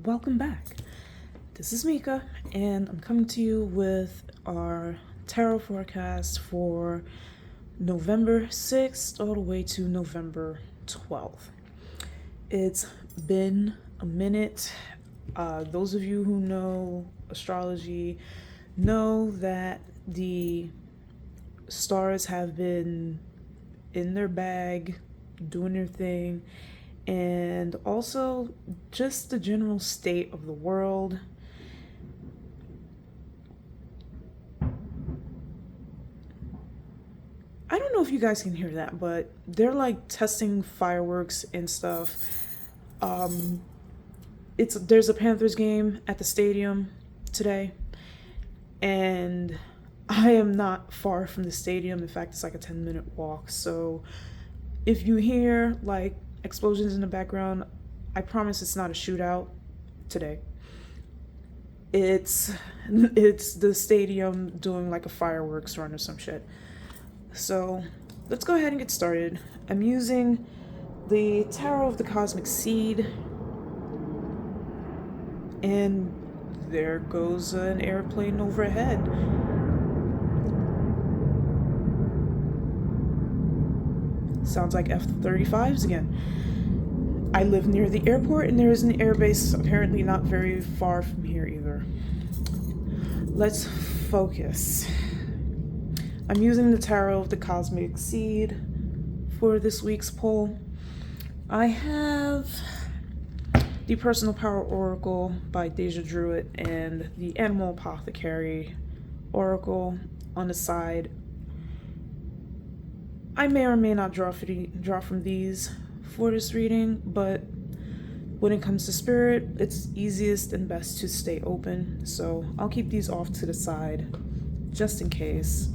Welcome back. This is Mika, and I'm coming to you with our tarot forecast for November 6th all the way to November 12th. It's been a minute. Those of you who know astrology know that the stars have been in their bag, doing their thing, and also just the general state of the world. I don't know if you guys can hear that, but they're like testing fireworks and stuff. There's a Panthers game at the stadium today, and I am not far from the stadium. In fact, it's like a 10-minute walk. So if you hear like explosions in the background, I promise it's not a shootout today. It's the stadium doing like a fireworks run or some shit. So let's go ahead and get started. I'm using the Tarot of the Cosmic Seed, and there goes an airplane overhead. Sounds like F-35s again. I live near the airport, and there is an airbase apparently not very far from here either. Let's focus. I'm using the Tarot of the Cosmic Seed for this week's poll. I have the Personal Power Oracle by Deja Druid and the Animal Apothecary Oracle on the side. I may or may not draw from these for this reading, but when it comes to spirit, it's easiest and best to stay open. So I'll keep these off to the side just in case.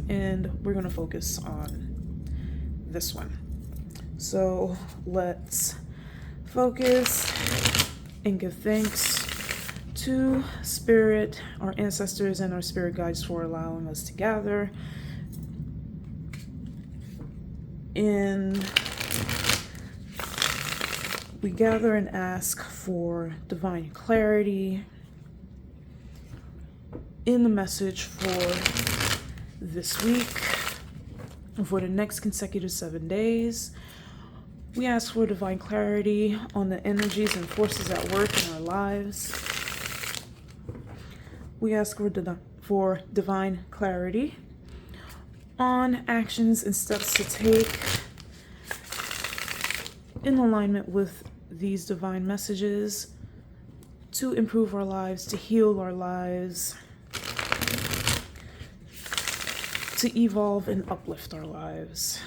And we're going to focus on this one. So let's focus and give thanks to Spirit, our ancestors, and our spirit guides for allowing us to gather. And we gather and ask for divine clarity in the message for this week, for the next consecutive 7 days. We ask for divine clarity on the energies and forces at work in our lives. We ask for divine clarity on actions and steps to take in alignment with these divine messages to improve our lives, to heal our lives, to evolve and uplift our lives.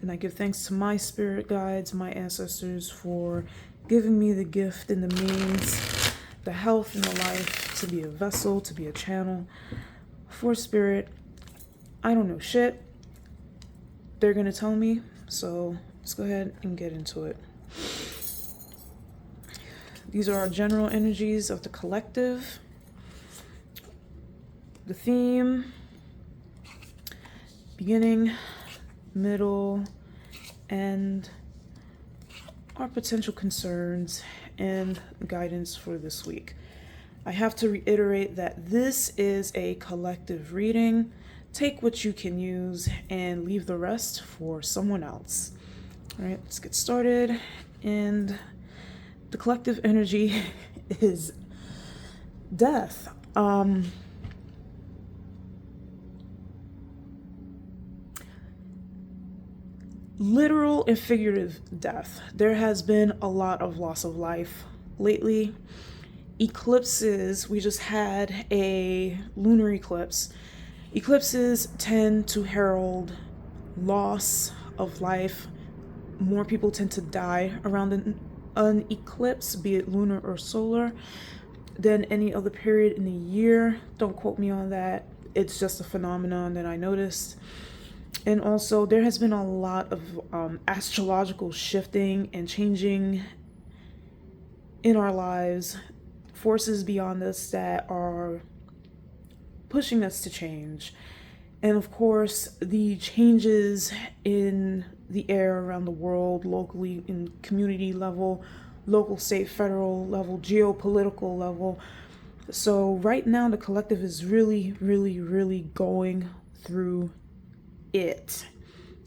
And I give thanks to my spirit guides, my ancestors, for giving me the gift and the means, the health and the life to be a vessel, to be a channel for spirit. I don't know shit. They're gonna tell me, so let's go ahead and get into it. These are our general energies of the collective. The theme: beginning, middle, and our potential concerns and guidance for this week. I have to reiterate that this is a collective reading. Take what you can use and leave the rest for someone else. All right, let's get started. And the collective energy is death. Literal and figurative death. There has been a lot of loss of life lately. Eclipses, we just had a lunar eclipse. Eclipses tend to herald loss of life. More people tend to die around an eclipse, be it lunar or solar, than any other period in the year. Don't quote me on that. It's just a phenomenon that I noticed. And also, there has been a lot of astrological shifting and changing in our lives, forces beyond us that are pushing us to change. And of course, the changes in the air around the world, locally, in community level, local, state, federal level, geopolitical level. So right now the collective is really, really, really going through it.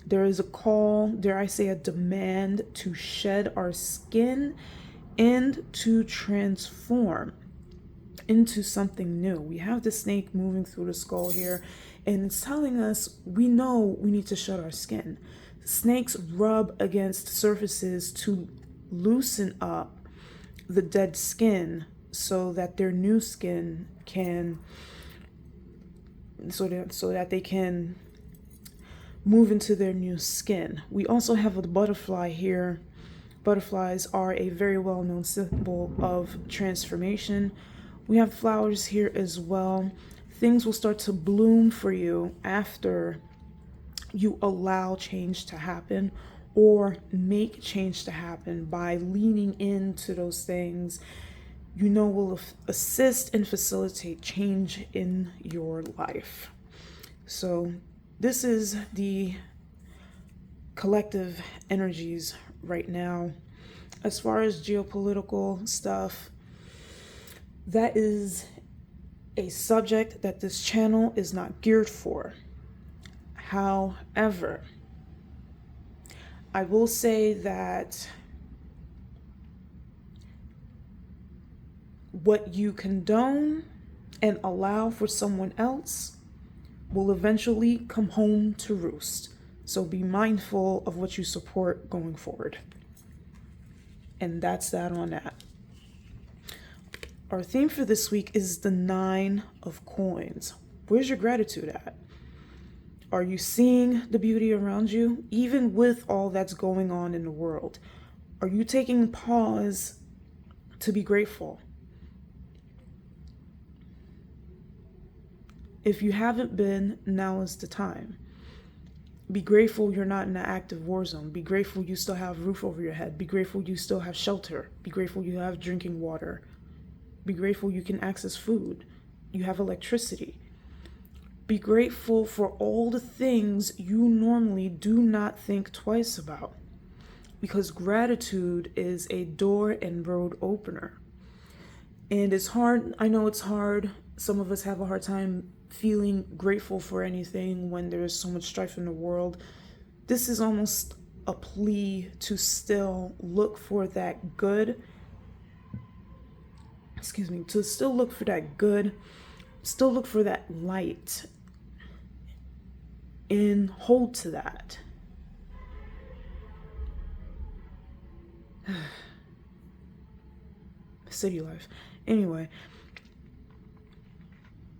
There is a call, dare I say, a demand to shed our skin and to transform into something new. We have the snake moving through the skull here, and it's telling us we know we need to shed our skin. Snakes rub against surfaces to loosen up the dead skin so that their new skin can, so that they can move into their new skin. We also have a butterfly here. Butterflies are a very well-known symbol of transformation. We have flowers here as well. Things will start to bloom for you after you allow change to happen or make change to happen by leaning into those things you know will assist and facilitate change in your life. So this is the collective energies right now. As far as geopolitical stuff, that is a subject that this channel is not geared for. However, I will say that what you condone and allow for someone else will eventually come home to roost. So be mindful of what you support going forward. And that's that on that. Our theme for this week is the 9 of Coins. Where's your gratitude at? Are you seeing the beauty around you, even with all that's going on in the world? Are you taking pause to be grateful? If you haven't been, now is the time. Be grateful you're not in an active war zone. Be grateful you still have a roof over your head. Be grateful you still have shelter. Be grateful you have drinking water. Be grateful you can access food. You have electricity. Be grateful for all the things you normally do not think twice about. Because gratitude is a door and road opener. And it's hard. I know it's hard. Some of us have a hard time feeling grateful for anything when there's so much strife in the world. This is almost a plea to still look for that good. To still look for that good, still look for that light, and hold to that. City life. Anyway,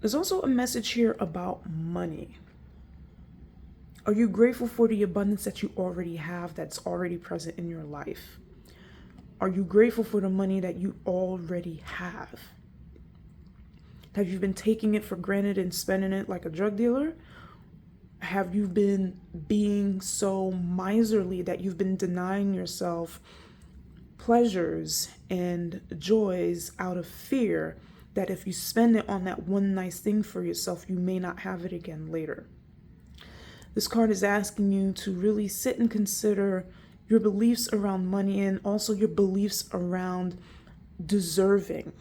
there's also a message here about money. Are you grateful for the abundance that you already have, that's already present in your life? Are you grateful for the money that you already have? Have you been taking it for granted and spending it like a drug dealer? Have you been being so miserly that you've been denying yourself pleasures and joys out of fear that if you spend it on that one nice thing for yourself, you may not have it again later? This card is asking you to really sit and consider your beliefs around money and also your beliefs around deserving,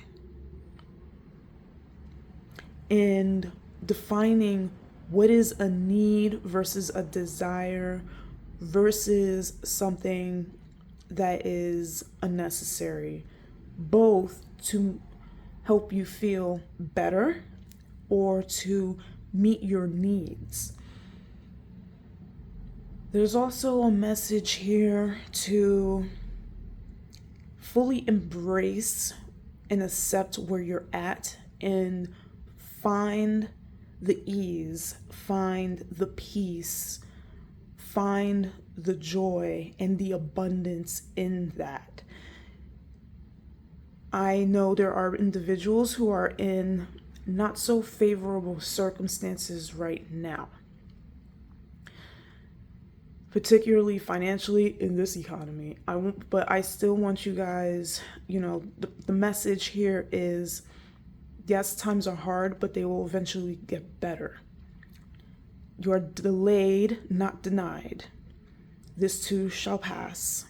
and defining what is a need versus a desire versus something that is unnecessary, both to help you feel better or to meet your needs. There's also a message here to fully embrace and accept where you're at and find the ease, find the peace, find the joy and the abundance in that. I know there are individuals who are in not so favorable circumstances right now, particularly financially in this economy. But I still want you guys, the message here is, yes, times are hard, but they will eventually get better. You are delayed, not denied. This too shall pass.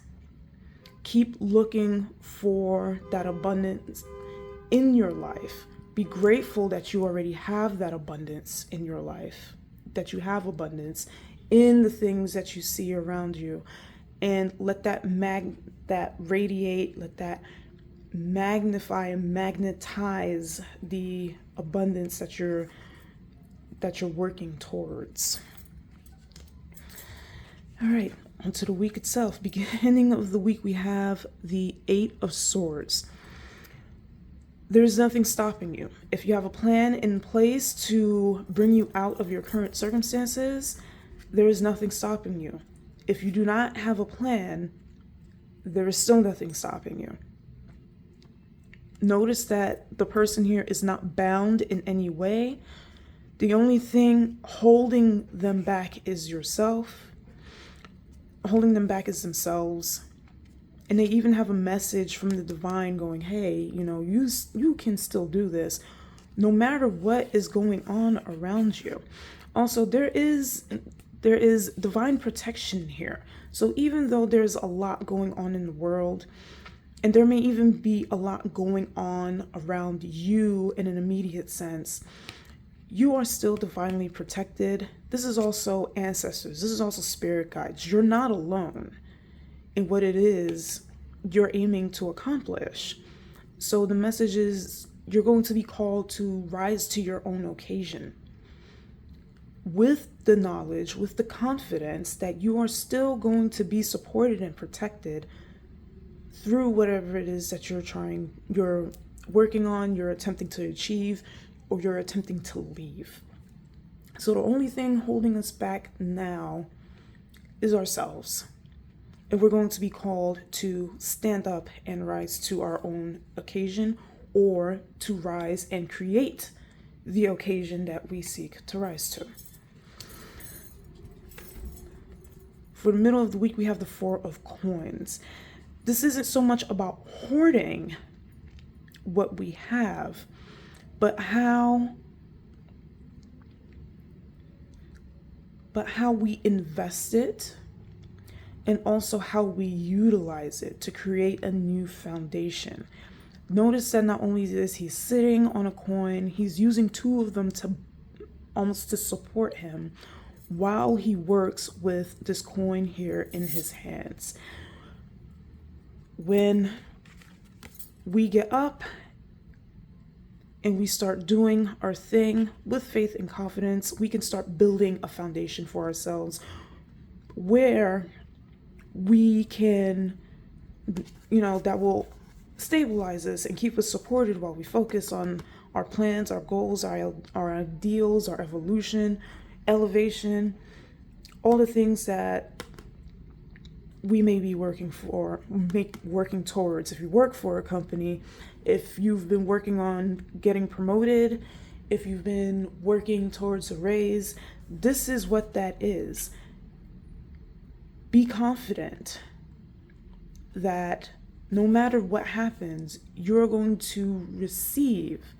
Keep looking for that abundance in your life. Be grateful that you already have that abundance in your life, that you have abundance in the things that you see around you. And let that radiate, let that magnify and magnetize the abundance that you're working towards. All right, onto the week itself. Beginning of the week, we have the 8 of Swords. There's nothing stopping you. If you have a plan in place to bring you out of your current circumstances, there is nothing stopping you. If you do not have a plan, there is still nothing stopping you. Notice that the person here is not bound in any way. The only thing holding them back is yourself. Holding them back is themselves. And they even have a message from the divine going, hey, you can still do this no matter what is going on around you. Also, there is divine protection here. So even though there's a lot going on in the world, and there may even be a lot going on around you in an immediate sense, you are still divinely protected. This is also ancestors. This is also spirit guides. You're not alone in what it is you're aiming to accomplish. So the message is you're going to be called to rise to your own occasion with the knowledge, with the confidence that you are still going to be supported and protected through whatever it is that you're working on, you're attempting to achieve, or you're attempting to leave. So the only thing holding us back now is ourselves. And we're going to be called to stand up and rise to our own occasion, or to rise and create the occasion that we seek to rise to. For the middle of the week, we have the 4 of Coins. This isn't so much about hoarding what we have, but how we invest it, and also how we utilize it to create a new foundation. Notice that not only is he sitting on a coin, he's using 2 of them to almost to support him while he works with this coin here in his hands. When we get up and we start doing our thing with faith and confidence, we can start building a foundation for ourselves where we can, that will stabilize us and keep us supported while we focus on our plans, our goals, our ideals, our elevation, all the things that we may be working towards. If you work for a company, if you've been working on getting promoted, if you've been working towards a raise, this is what that is. Be confident that no matter what happens, you're going to receive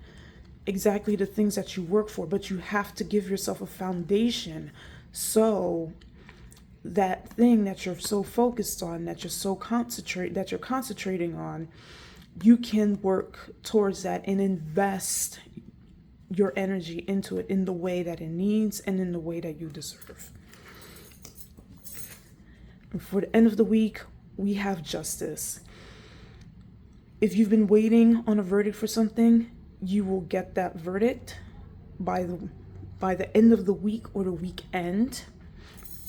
exactly the things that you work for, but you have to give yourself a foundation so that thing that you're so focused on, that you're concentrating on, you can work towards that and invest your energy into it in the way that it needs and in the way that you deserve. And for the end of the week, we have Justice. If you've been waiting on a verdict for something, you will get that verdict by the end of the week or the weekend.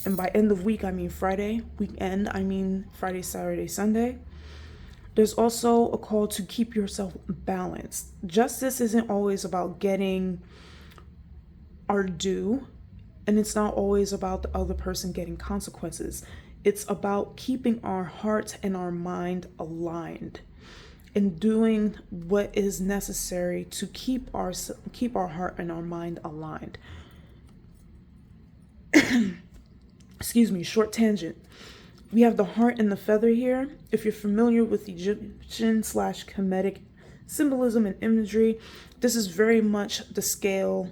And by end of week, I mean Friday. Weekend, I mean Friday, Saturday, Sunday. There's also a call to keep yourself balanced. Justice isn't always about getting our due, and it's not always about the other person getting consequences. It's about keeping our heart and our mind aligned and doing what is necessary to keep our heart and our mind aligned. Excuse me, short tangent. We have the heart and the feather here. If you're familiar with Egyptian/Kemetic symbolism and imagery, this is very much the scale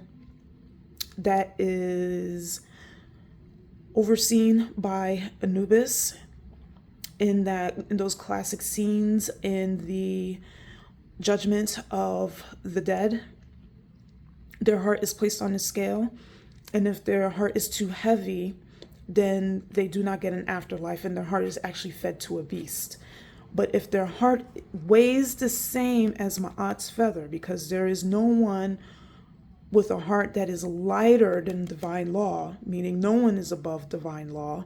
that is overseen by Anubis. in those classic scenes in the judgment of the dead. Their heart is placed on a scale, and if their heart is too heavy, then they do not get an afterlife, and their heart is actually fed to a beast. But if their heart weighs the same as Ma'at's feather, because there is no one with a heart that is lighter than divine law, meaning no one is above divine law,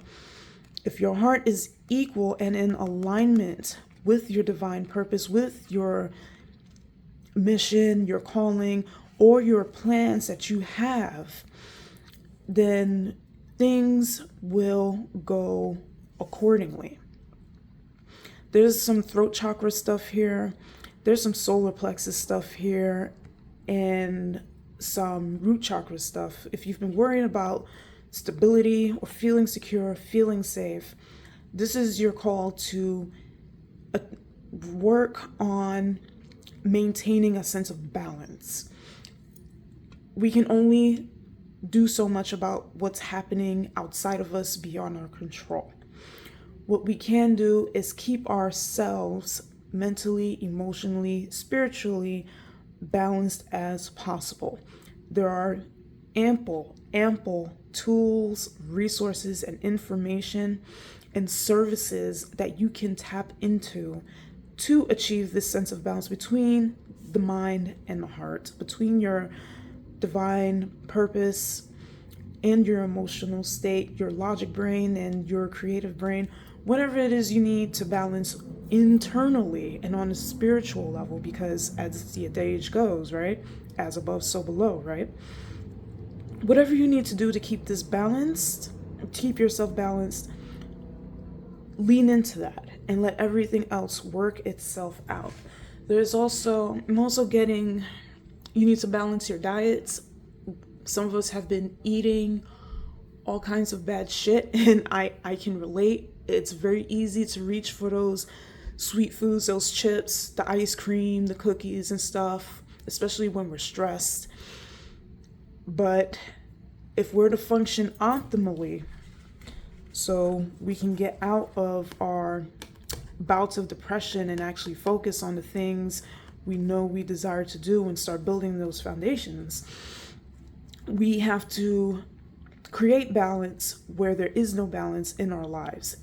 if your heart is equal and in alignment with your divine purpose, with your mission, your calling, or your plans that you have, then things will go accordingly. There's some throat chakra stuff here. There's some solar plexus stuff here, and some root chakra stuff. If you've been worrying about stability or feeling secure, feeling safe, this is your call to work on maintaining a sense of balance. We can only do so much about what's happening outside of us beyond our control. What we can do is keep ourselves mentally, emotionally, spiritually balanced as possible. There are ample tools, resources, and information and services that you can tap into to achieve this sense of balance between the mind and the heart, between your divine purpose and your emotional state, your logic brain and your creative brain, whatever it is you need to balance internally and on a spiritual level, because as the adage goes, right? As above, so below, right? Whatever you need to do to keep this balanced, keep yourself balanced, lean into that and let everything else work itself out. I'm also getting, you need to balance your diets. Some of us have been eating all kinds of bad shit, and I can relate. It's very easy to reach for those sweet foods, those chips, the ice cream, the cookies and stuff, especially when we're stressed. But if we're to function optimally, so we can get out of our bouts of depression and actually focus on the things we know we desire to do and start building those foundations, we have to create balance where there is no balance in our lives,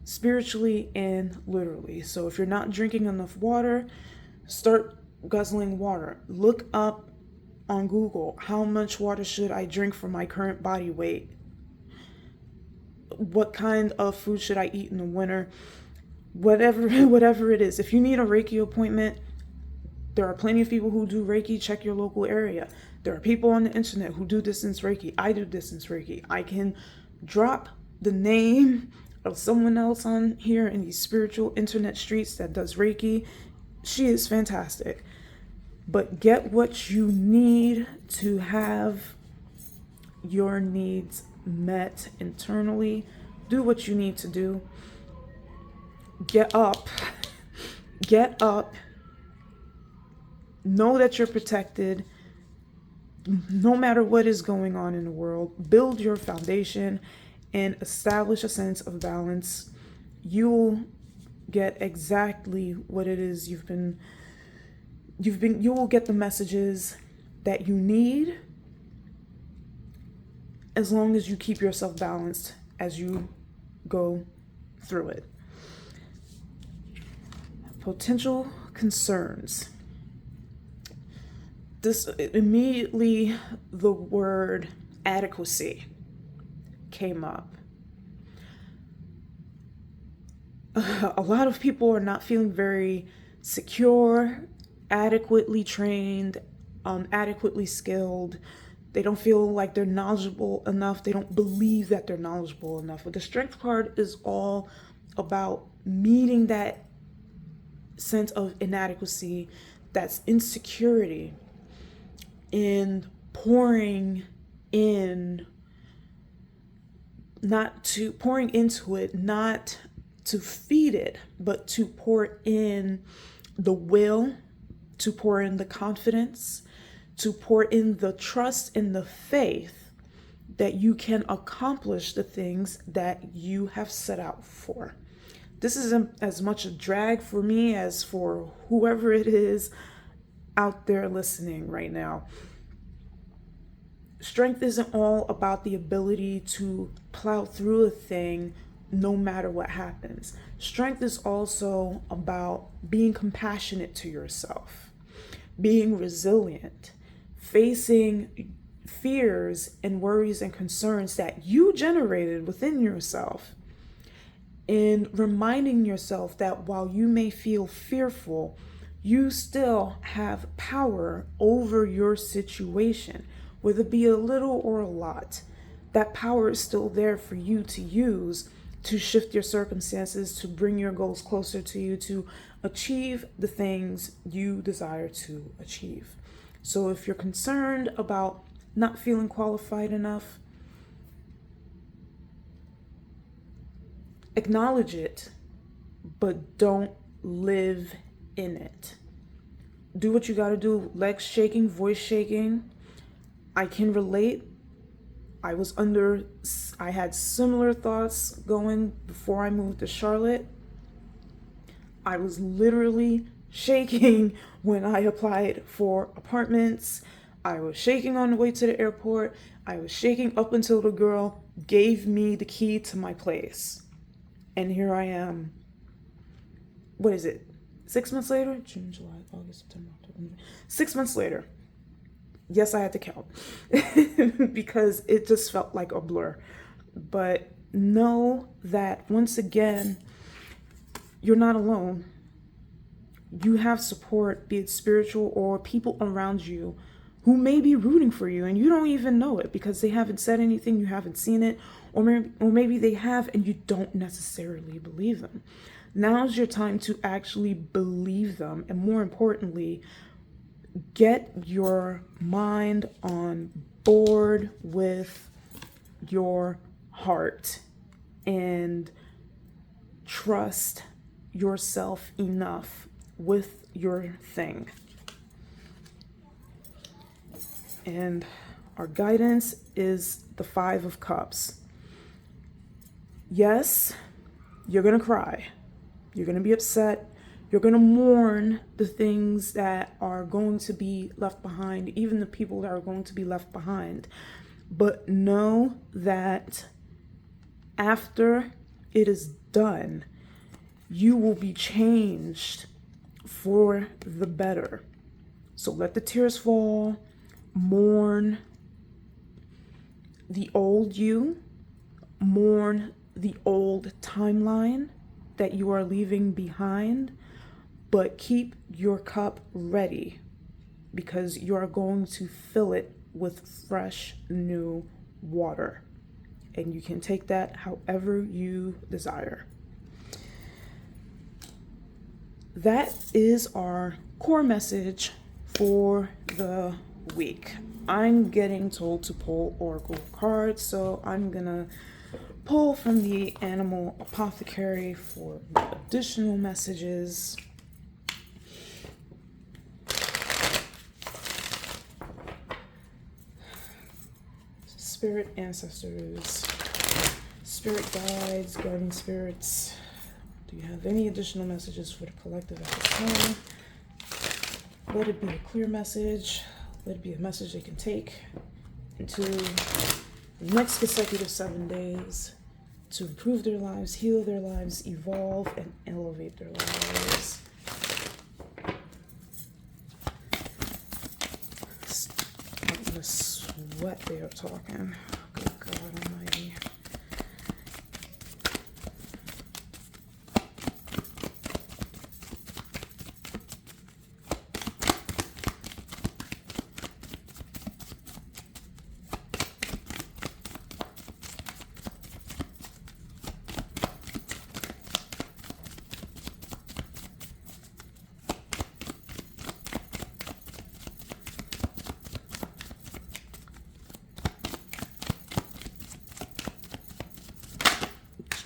spiritually and literally. So if you're not drinking enough water, start guzzling water. Look up on Google, how much water should I drink for my current body weight? What kind of food should I eat in the winter? Whatever it is. If you need a Reiki appointment, there are plenty of people who do Reiki. Check your local area. There are people on the internet who do distance Reiki. I do distance Reiki. I can drop the name of someone else on here in these spiritual internet streets that does Reiki. She is fantastic. But get what you need to have your needs met internally. Do what you need to do. Get up. Know that you're protected. No matter what is going on in the world, build your foundation and establish a sense of balance. You will get exactly what it is you will get the messages that you need, as long as you keep yourself balanced as you go through it. Potential concerns. This immediately, the word adequacy came up. A lot of people are not feeling very secure, adequately trained, adequately skilled. They don't feel like they're knowledgeable enough. They don't believe that they're knowledgeable enough. But the strength card is all about meeting that sense of inadequacy, that's insecurity, and pouring into it, not to feed it, but to pour in the will, to pour in the confidence, to pour in the trust and the faith that you can accomplish the things that you have set out for. this isn't as much a drag for me as for whoever it is out there listening right now. Strength isn't all about the ability to plow through a thing no matter what happens. Strength is also about being compassionate to yourself, being resilient, facing fears and worries and concerns that you generated within yourself, and reminding yourself that while you may feel fearful, you still have power over your situation, whether it be a little or a lot. That power is still there for you to use to shift your circumstances, to bring your goals closer to you, to achieve the things you desire to achieve. So if you're concerned about not feeling qualified enough, acknowledge it, but don't live in it. Do what you gotta do. Legs shaking, voice shaking. I can relate. I had similar thoughts going before I moved to Charlotte. I was literally shaking when I applied for apartments. I was shaking on the way to the airport. I was shaking up until the girl gave me the key to my place. And here I am. What is it? 6 months later? June, July, August, September, October. 6 months later. Yes, I had to count because it just felt like a blur. But know that once again, you're not alone. You have support, be it spiritual or people around you who may be rooting for you and you don't even know it because they haven't said anything, you haven't seen it, or maybe they have and you don't necessarily believe them. Now's your time to actually believe them, and more importantly, get your mind on board with your heart and trust yourself enough with your thing. And our guidance is the 5 of Cups. Yes, you're going to cry. You're going to be upset. You're going to mourn the things that are going to be left behind, even the people that are going to be left behind. But know that after it is done, you will be changed for the better. So let the tears fall, mourn the old you, mourn the old timeline that you are leaving behind, but keep your cup ready because you are going to fill it with fresh new water. And you can take that however you desire. That is our core message for the week. I'm getting told to pull oracle cards, so I'm gonna pull from the animal apothecary for additional messages. Spirit ancestors, spirit guides, guardian spirits. Do you have any additional messages for the collective at this time? Let it be a clear message. Let it be a message they can take into the next consecutive 7 days to improve their lives, heal their lives, evolve, and elevate their lives. I'm gonna sweat they are talking. Good God Almighty.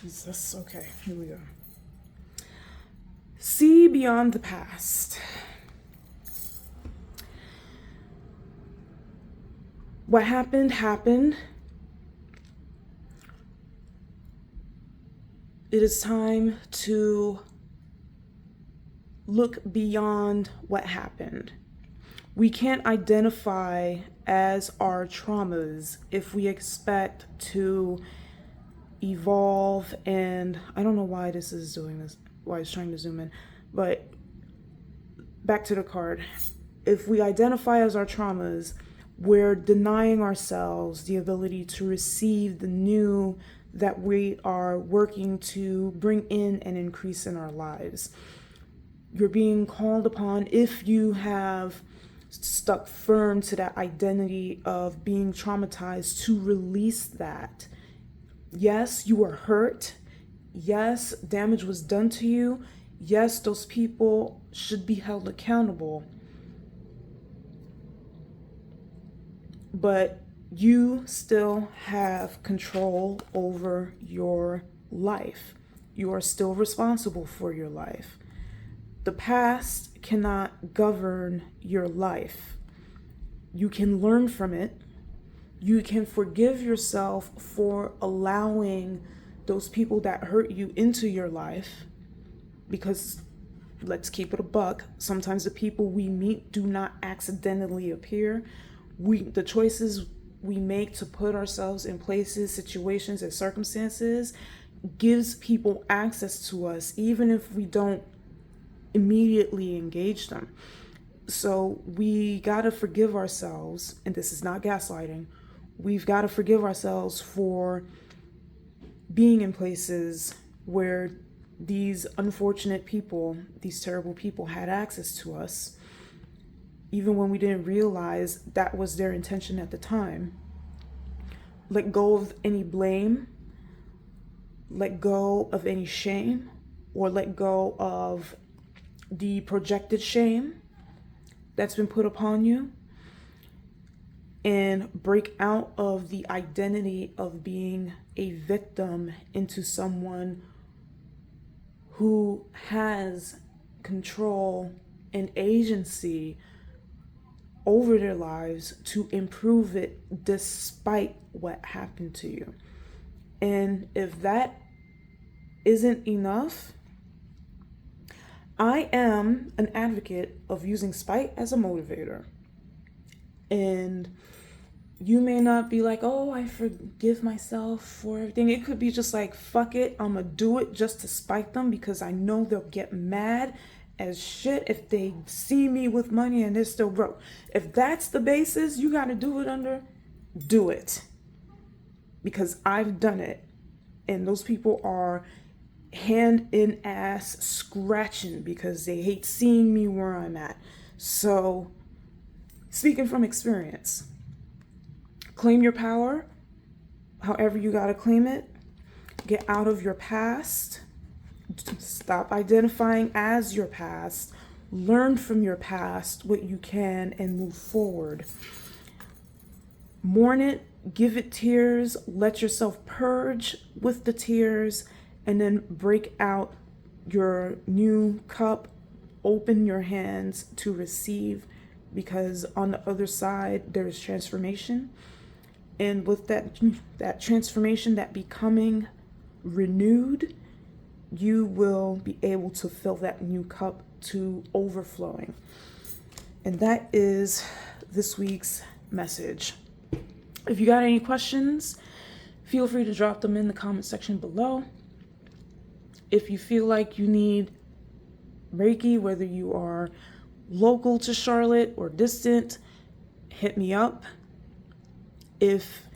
Jesus. Okay, here we go. See beyond the past. What happened, happened. It is time to look beyond what happened. We can't identify as our traumas if we expect to evolve. And I don't know why this is doing this, why it's trying to zoom in, but back to the card. If we identify as our traumas, we're denying ourselves the ability to receive the new that we are working to bring in and increase in our lives. You're being called upon, if you have stuck firm to that identity of being traumatized, to release that. Yes, you were hurt. Yes, damage was done to you. Yes, those people should be held accountable. But you still have control over your life. You are still responsible for your life. The past cannot govern your life. You can learn from it. You can forgive yourself for allowing those people that hurt you into your life, because let's keep it a buck. Sometimes the people we meet do not accidentally appear. The choices we make to put ourselves in places, situations, and circumstances gives people access to us, even if we don't immediately engage them. So we gotta forgive ourselves, and this is not gaslighting. We've got to forgive ourselves for being in places where these unfortunate people, these terrible people, had access to us, even when we didn't realize that was their intention at the time. Let go of any blame, let go of any shame, or let go of the projected shame that's been put upon you, and break out of the identity of being a victim into someone who has control and agency over their lives to improve it despite what happened to you. And if that isn't enough, I am an advocate of using spite as a motivator. And you may not be like, oh, I forgive myself for everything. It could be just like, fuck it, I'm gonna do it just to spite them, because I know they'll get mad as shit if they see me with money and they're still broke. If that's the basis you gotta do it under, do it. Because I've done it. And those people are hand in ass scratching because they hate seeing me where I'm at. So, speaking from experience, claim your power, however you gotta claim it. Get out of your past. Stop identifying as your past. Learn from your past what you can and move forward. Mourn it, give it tears, let yourself purge with the tears, and then break out your new cup. Open your hands to receive, because on the other side there is transformation. And with that transformation, that becoming renewed, you will be able to fill that new cup to overflowing. And that is this week's message. If you got any questions, feel free to drop them in the comment section below. If you feel like you need Reiki, whether you are local to Charlotte or distant, hit me up. If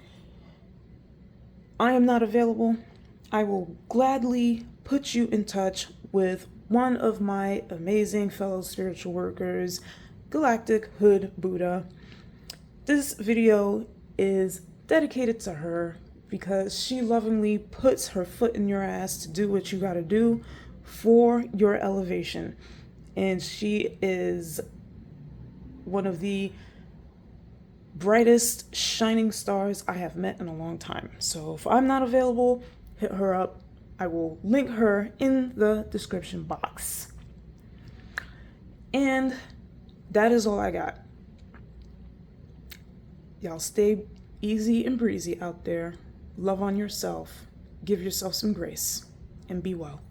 I am not available, I will gladly put you in touch with one of my amazing fellow spiritual workers, Galactic Hood Buddha. This video is dedicated to her because she lovingly puts her foot in your ass to do what you gotta do for your elevation. And she is one of the brightest shining stars I have met in a long time. So if I'm not available, hit her up. I will link her in the description box. And that is all I got. Y'all stay easy and breezy out there. Love on yourself. Give yourself some grace. and be well.